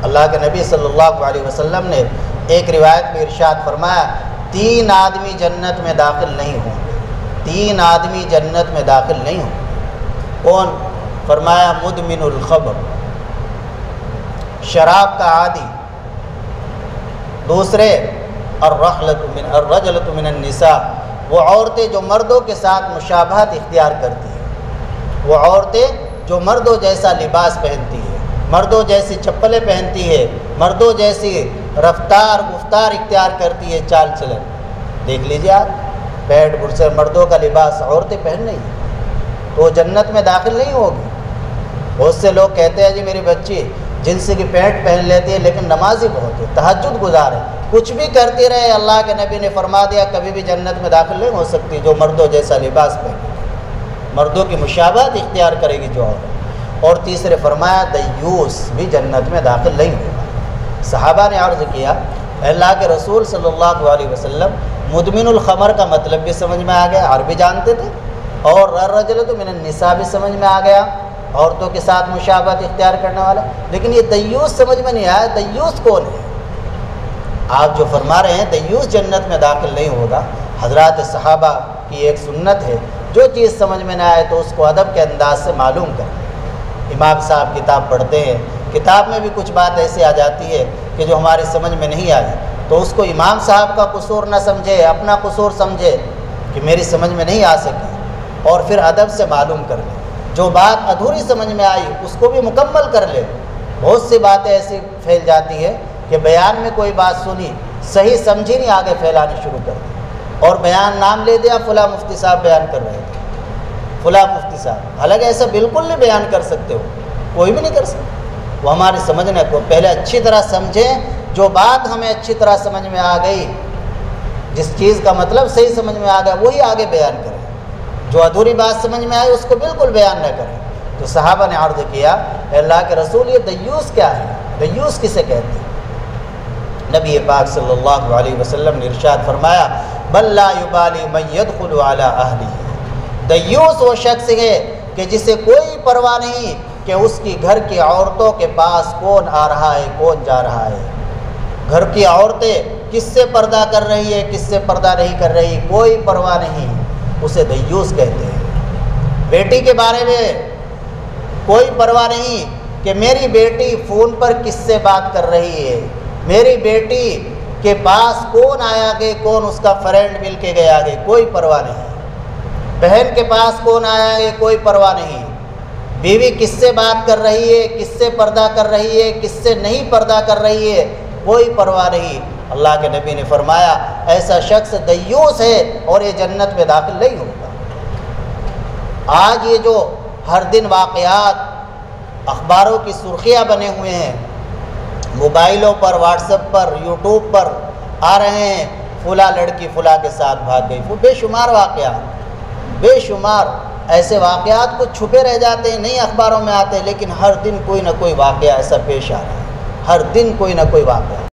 اللہ کے نبی صلی اللہ علیہ وسلم نے ایک روایت میں ارشاد فرمایا 3 آدمی جنت میں داخل نہیں ہوں گے، 3 آدمی جنت میں داخل نہیں ہوں گے۔ کون؟ فرمایا مدمن الخمر، شراب کا عادی، دوسرے الرجلۃ من النساء، وہ عورتیں جو مردوں کے ساتھ مشابہت اختیار کرتی ہیں، وہ عورتیں جو مردوں جیسا لباس پہنتی ہے، مردوں جیسی چپلیں پہنتی ہے، مردوں جیسی رفتار گفتار اختیار کرتی ہے، چال چلن۔ دیکھ لیجیے آپ، پینٹ برسے مردوں کا لباس عورتیں پہن رہی ہیں، تو وہ جنت میں داخل نہیں ہوگی۔ بہت سے لوگ کہتے ہیں جی میری بچی جنس کی پینٹ پہن لیتی ہے لیکن نمازی بہت ہے، تہجد گزار ہے، کچھ بھی کرتی رہے، اللہ کے نبی نے فرما دیا کبھی بھی جنت میں داخل نہیں ہو سکتی جو مردوں جیسا لباس پہنے، مردوں کی مشابہت اختیار کرے گی جو عورت۔ اور تیسرے فرمایا دیوس بھی جنت میں داخل نہیں ہوگا۔ صحابہ نے عرض کیا اللہ کے رسول صلی اللہ علیہ وسلم مدمن الخمر کا مطلب بھی سمجھ میں آ گیا، عربی جانتے تھے، اور الرجلۃ من النساء بھی سمجھ میں آ گیا، عورتوں کے ساتھ مشابہت اختیار کرنے والا، لیکن یہ دیوس سمجھ میں نہیں آیا، دیوس کون ہے؟ آپ جو فرما رہے ہیں دیوس جنت میں داخل نہیں ہوگا، حضرات صحابہ کی ایک سنت ہے، جو چیز سمجھ میں نہ آئے تو اس کو ادب کے انداز سے معلوم کریں۔ امام صاحب کتاب پڑھتے ہیں، کتاب میں بھی کچھ بات ایسی آ جاتی ہے کہ جو ہماری سمجھ میں نہیں آئی، تو اس کو امام صاحب کا قصور نہ سمجھے، اپنا قصور سمجھے کہ میری سمجھ میں نہیں آ سکی، اور پھر ادب سے معلوم کر لیں۔ جو بات ادھوری سمجھ میں آئی اس کو بھی مکمل کر لے۔ بہت سی باتیں ایسی پھیل جاتی ہے کہ بیان میں کوئی بات سنی، صحیح سمجھی نہیں، آگے پھیلانے شروع کر دی، اور بیان نام لے دیا فلاں مفتی صاحب بیان کر رہے تھے، فلاں مفتی صاحب، حالانکہ ایسا بالکل نہیں بیان کر سکتے ہو، کوئی بھی نہیں کر سکتا۔ وہ ہمارے سمجھنے کو پہلے اچھی طرح سمجھیں، جو بات ہمیں اچھی طرح سمجھ میں آ گئی، جس چیز کا مطلب صحیح سمجھ میں آ گیا وہی آگے بیان کریں، جو ادھوری بات سمجھ میں آئی اس کو بالکل بیان نہ کریں۔ تو صحابہ نے عرض کیا اے اللہ کے رسول یہ دیوس کیا ہے؟ دیوس کسے کہتے ہیں؟ نبی پاک صلی اللہ علیہ وسلم نے ارشاد فرمایا بل لا یبالی من يدخل علی اہلہ، دیوس وہ شخص ہے کہ جسے کوئی پرواہ نہیں کہ اس کی گھر کی عورتوں کے پاس کون آ رہا ہے کون جا رہا ہے، گھر کی عورتیں کس سے پردہ کر رہی ہے کس سے پردہ نہیں کر رہی، کوئی پرواہ نہیں، اسے دیوس کہتے ہیں۔ بیٹی کے بارے میں کوئی پرواہ نہیں کہ میری بیٹی فون پر کس سے بات کر رہی ہے، میری بیٹی کے پاس کون آیا گے، کون اس کا فرینڈ مل کے گیا گے، کوئی پرواہ نہیں۔ بہن کے پاس کون آیا ہے کوئی پرواہ نہیں، بیوی کس سے بات کر رہی ہے، کس سے پردہ کر رہی ہے، کس سے نہیں پردہ کر رہی ہے، کوئی پرواہ نہیں۔ اللہ کے نبی نے فرمایا ایسا شخص دیوس ہے اور یہ جنت میں داخل نہیں ہوگا۔ آج یہ جو ہر دن واقعات اخباروں کی سرخیاں بنے ہوئے ہیں، موبائلوں پر، واٹس ایپ پر، یوٹیوب پر آ رہے ہیں، فلاں لڑکی فلاں کے ساتھ بھاگ گئی، وہ بے شمار واقعات، بے شمار ایسے واقعات کچھ چھپے رہ جاتے ہیں، نہیں اخباروں میں آتے، لیکن ہر دن کوئی نہ کوئی واقعہ ایسا پیش آ رہا ہے، ہر دن کوئی نہ کوئی واقعہ۔